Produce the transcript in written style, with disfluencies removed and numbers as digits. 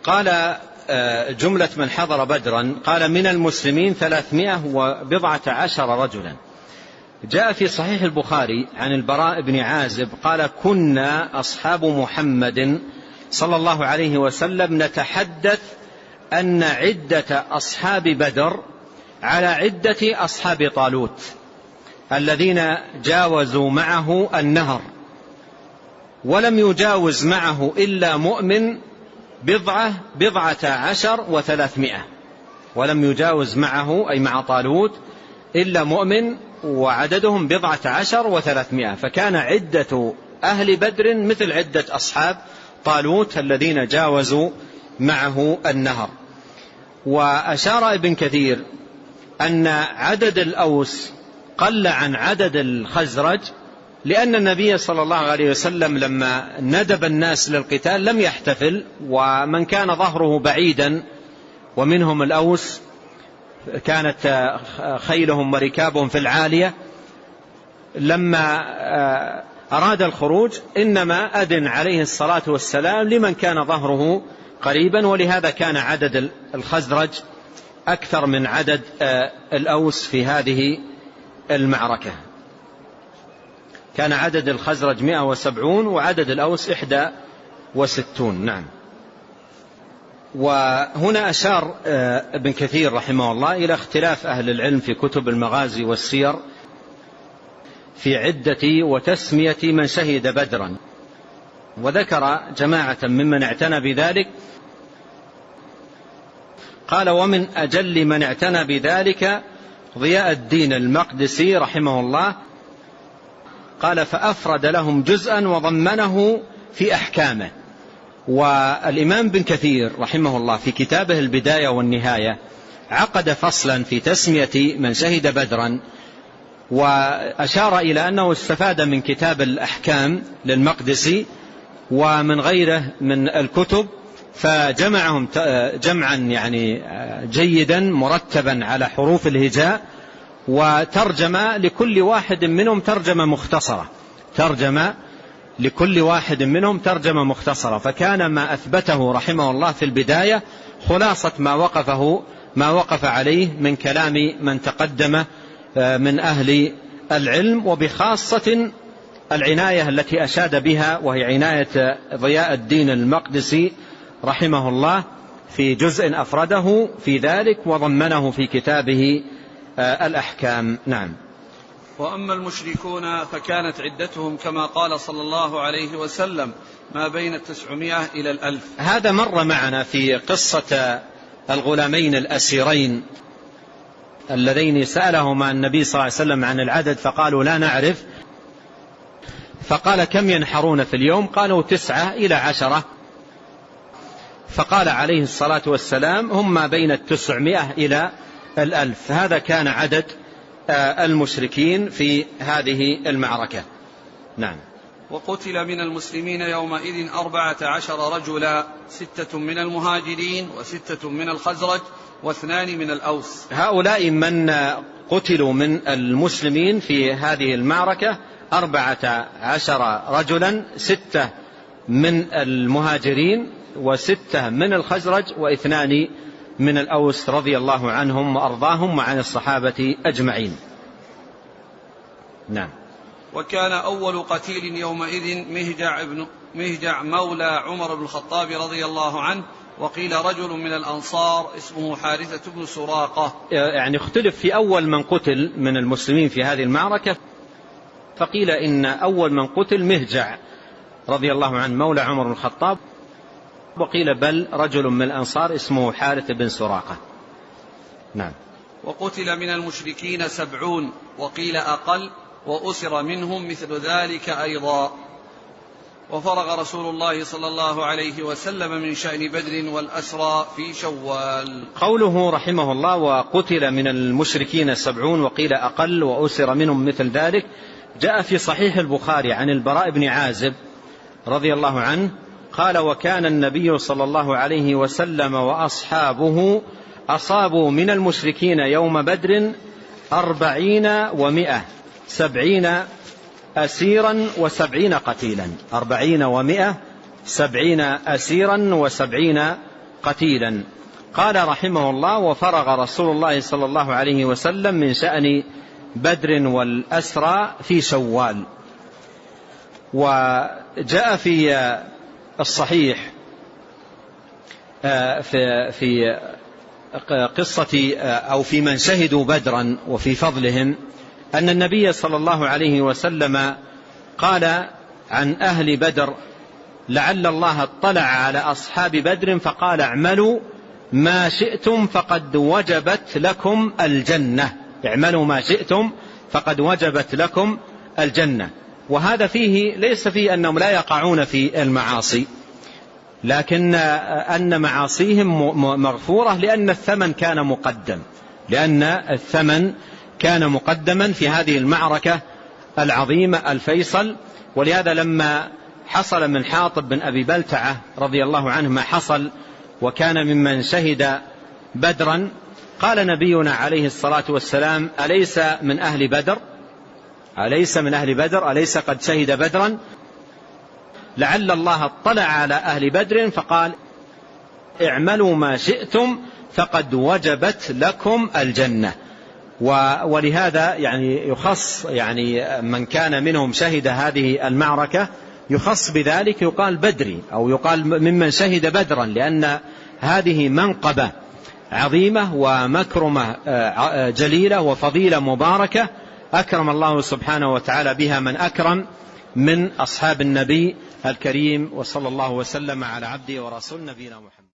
قال جملة من حضر بدرا، قال من المسلمين 319 رجلا. جاء في صحيح البخاري عن البراء بن عازب قال كنا أصحاب محمد صلى الله عليه وسلم نتحدث أن عدة أصحاب بدر على عدة أصحاب طالوت الذين جاوزوا معه النهر، ولم يجاوز معه إلا مؤمن 19 و300، ولم يجاوز معه أي مع طالوت إلا مؤمن وعددهم 19 و300، فكان عدة أهل بدر مثل عدة أصحاب طالوت الذين جاوزوا معه النهر. وأشار ابن كثير أن عدد الأوس قل عن عدد الخزرج، لأن النبي صلى الله عليه وسلم لما ندب الناس للقتال لم يحتفل، ومن كان ظهره بعيدا ومنهم الأوس كانت خيلهم وركابهم في العالية، لما أراد الخروج إنما أذن عليه الصلاة والسلام لمن كان ظهره قريبا، ولهذا كان عدد الخزرج أكثر من عدد الأوس في هذه المعركة. كان عدد الخزرج 170 وعدد الأوس 61. نعم. وهنا أشار ابن كثير رحمه الله إلى اختلاف أهل العلم في كتب المغازي والسير في عدة وتسمية من شهد بدرا، وذكر جماعة ممن اعتنى بذلك. قال ومن أجل من اعتنى بذلك ضياء الدين المقدسي رحمه الله، قال فأفرد لهم جزءا وضمنه في أحكامه. والإمام بن كثير رحمه الله في كتابه البداية والنهاية عقد فصلا في تسمية من شهد بدرا، وأشار إلى أنه استفاد من كتاب الأحكام للمقدسي ومن غيره من الكتب، فجمعهم جمعا يعني جيدا مرتبا على حروف الهجاء، وترجم لكل واحد منهم ترجمة مختصرة، فكان ما أثبته رحمه الله في البداية خلاصة ما وقف عليه من كلام من تقدم من أهل العلم، وبخاصة العناية التي أشاد بها وهي عناية ضياء الدين المقدسي رحمه الله في جزء أفرده في ذلك وضمنه في كتابه الأحكام. نعم. وأما المشركون فكانت عدتهم كما قال صلى الله عليه وسلم ما بين 900 إلى 1000. هذا مر معنا في قصة الغلامين الأسيرين اللذين سألهما النبي صلى الله عليه وسلم عن العدد فقالوا لا نعرف، فقال كم ينحرون في اليوم؟ قالوا 9 إلى 10، فقال عليه الصلاة والسلام هم ما بين 900 إلى 1000. هذا كان عدد المشركين في هذه المعركة. نعم. وقتل من المسلمين يومئذ 14 رجلا، 6 من المهاجرين و6 من الخزرج و2 من الأوس. هؤلاء من قتلوا من المسلمين في هذه المعركة 14 رجلا، 6 من المهاجرين و6 من الخزرج و2 من الأوس رضي الله عنهم وأرضاهم وعن الصحابة أجمعين. نعم. وكان أول قتيل يومئذ مهجع مولى عمر بن الخطاب رضي الله عنه، وقيل رجل من الأنصار اسمه حارثة بن سراقة. يعني اختلف في أول من قتل من المسلمين في هذه المعركة، فقيل إن أول من قتل مهجع رضي الله عنه مولى عمر بن الخطاب، وقيل بل رجل من الأنصار اسمه حارث بن سراقة. نعم. وقتل من المشركين 70 وقيل أقل، وأسر منهم مثل ذلك أيضا. وفرغ رسول الله صلى الله عليه وسلم من شأن بدر والأسرى في شوال. قوله رحمه الله وقتل من المشركين 70 وقيل أقل وأسر منهم مثل ذلك، جاء في صحيح البخاري عن البراء بن عازب رضي الله عنه قال وكان النبي صلى الله عليه وسلم وأصحابه أصابوا من المشركين يوم بدر 40 و100، 70 أسيرا و70 قتيلا، 40 و100، 70 أسيرا و70 قتيلا. قال رحمه الله: وفرغ رسول الله صلى الله عليه وسلم من شأن بدر والأسرى في شوال. وجاء في الصحيح في قصة أو في من شهدوا بدرا وفي فضلهم أن النبي صلى الله عليه وسلم قال عن أهل بدر: لعل الله اطلع على أصحاب بدر فقال: اعملوا ما شئتم فقد وجبت لكم الجنة. اعملوا ما شئتم فقد وجبت لكم الجنة. وهذا فيه ليس فيه أنهم لا يقعون في المعاصي، لكن أن معاصيهم مغفورة لأن الثمن كان مقدما في هذه المعركة العظيمة الفيصل. ولهذا لما حصل من حاطب بن أبي بلتعة رضي الله عنه ما حصل وكان ممن شهد بدرا، قال نبينا عليه الصلاة والسلام: أليس من أهل بدر؟ أليس قد شهد بدرا؟ لعل الله اطلع على أهل بدر فقال: اعملوا ما شئتم فقد وجبت لكم الجنة. ولهذا يخص من كان منهم شهد هذه المعركة يخص بذلك، يقال بدري أو يقال ممن شهد بدرا، لأن هذه منقبة عظيمة ومكرمة جليلة وفضيلة مباركة أكرم الله سبحانه وتعالى بها من أكرم من أصحاب النبي الكريم. وصلى الله وسلم على عبده ورسول نبينا محمد.